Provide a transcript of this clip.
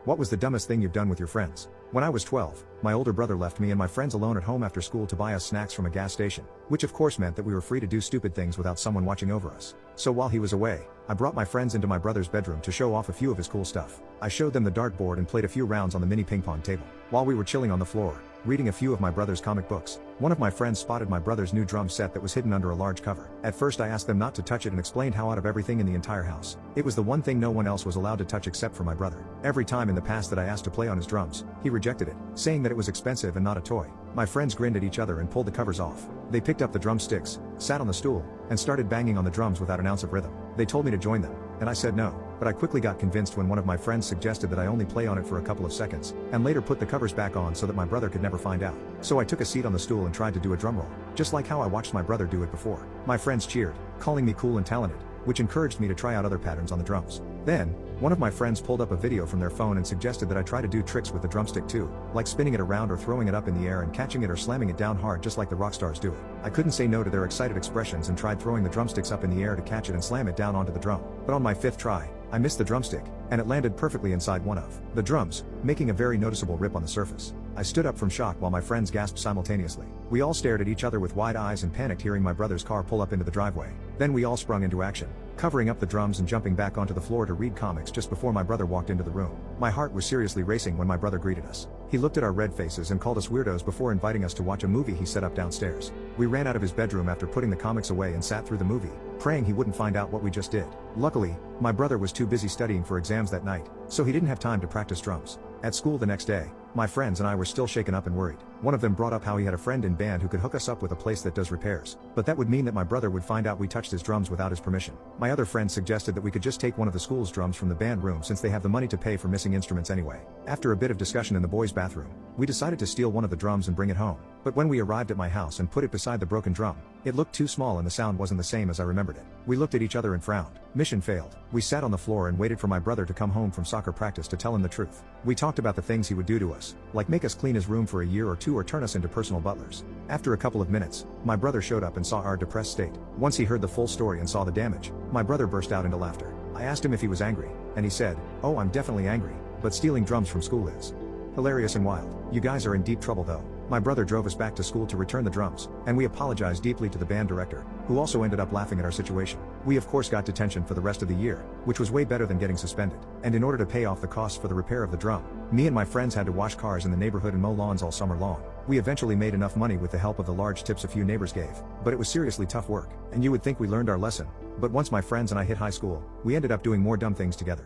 What was the dumbest thing you've done with your friends? When I was 12, my older brother left me and my friends alone at home after school to buy us snacks from a gas station, which of course meant that we were free to do stupid things without someone watching over us. So while he was away, I brought my friends into my brother's bedroom to show off a few of his cool stuff. I showed them the dartboard and played a few rounds on the mini ping pong table. While we were chilling on the floor, reading a few of my brother's comic books, one of my friends spotted my brother's new drum set that was hidden under a large cover. At first I asked them not to touch it and explained how out of everything in the entire house, it was the one thing no one else was allowed to touch except for my brother. Every time in the past that I asked to play on his drums, he rejected it, saying that it was expensive and not a toy. My friends grinned at each other and pulled the covers off. They picked up the drumsticks, sat on the stool, and started banging on the drums without an ounce of rhythm. They told me to join them, and I said no, but I quickly got convinced when one of my friends suggested that I only play on it for a couple of seconds, and later put the covers back on so that my brother could never find out. So I took a seat on the stool and tried to do a drum roll, just like how I watched my brother do it before. My friends cheered, calling me cool and talented, which encouraged me to try out other patterns on the drums. Then, one of my friends pulled up a video from their phone and suggested that I try to do tricks with the drumstick too, like spinning it around or throwing it up in the air and catching it or slamming it down hard just like the rock stars do it. I couldn't say no to their excited expressions and tried throwing the drumsticks up in the air to catch it and slam it down onto the drum. But on my fifth try, I missed the drumstick, and it landed perfectly inside one of the drums, making a very noticeable rip on the surface. I stood up from shock while my friends gasped simultaneously. We all stared at each other with wide eyes and panicked hearing my brother's car pull up into the driveway. Then we all sprung into action, covering up the drums and jumping back onto the floor to read comics just before my brother walked into the room. My heart was seriously racing when my brother greeted us. He looked at our red faces and called us weirdos before inviting us to watch a movie he set up downstairs. We ran out of his bedroom after putting the comics away and sat through the movie, praying he wouldn't find out what we just did. Luckily, my brother was too busy studying for exams that night, so he didn't have time to practice drums. At school the next day, my friends and I were still shaken up and worried. One of them brought up how he had a friend in band who could hook us up with a place that does repairs, but that would mean that my brother would find out we touched his drums without his permission. My other friend suggested that we could just take one of the school's drums from the band room since they have the money to pay for missing instruments anyway. After a bit of discussion in the boys' bathroom, we decided to steal one of the drums and bring it home. But when we arrived at my house and put it beside the broken drum, it looked too small and the sound wasn't the same as I remembered it. We looked at each other and frowned. Mission failed. We sat on the floor and waited for my brother to come home from soccer practice to tell him the truth. We talked about the things he would do to us, like make us clean his room for a year or two or turn us into personal butlers. After a couple of minutes, my brother showed up and saw our depressed state. Once he heard the full story and saw the damage, my brother burst out into laughter. I asked him if he was angry, and he said, "Oh, I'm definitely angry, but stealing drums from school is hilarious and wild. You guys are in deep trouble though." My brother drove us back to school to return the drums, and we apologized deeply to the band director, who also ended up laughing at our situation. We of course got detention for the rest of the year, which was way better than getting suspended. And in order to pay off the costs for the repair of the drum, me and my friends had to wash cars in the neighborhood and mow lawns all summer long. We eventually made enough money with the help of the large tips a few neighbors gave, but it was seriously tough work, and you would think we learned our lesson. But once my friends and I hit high school, we ended up doing more dumb things together.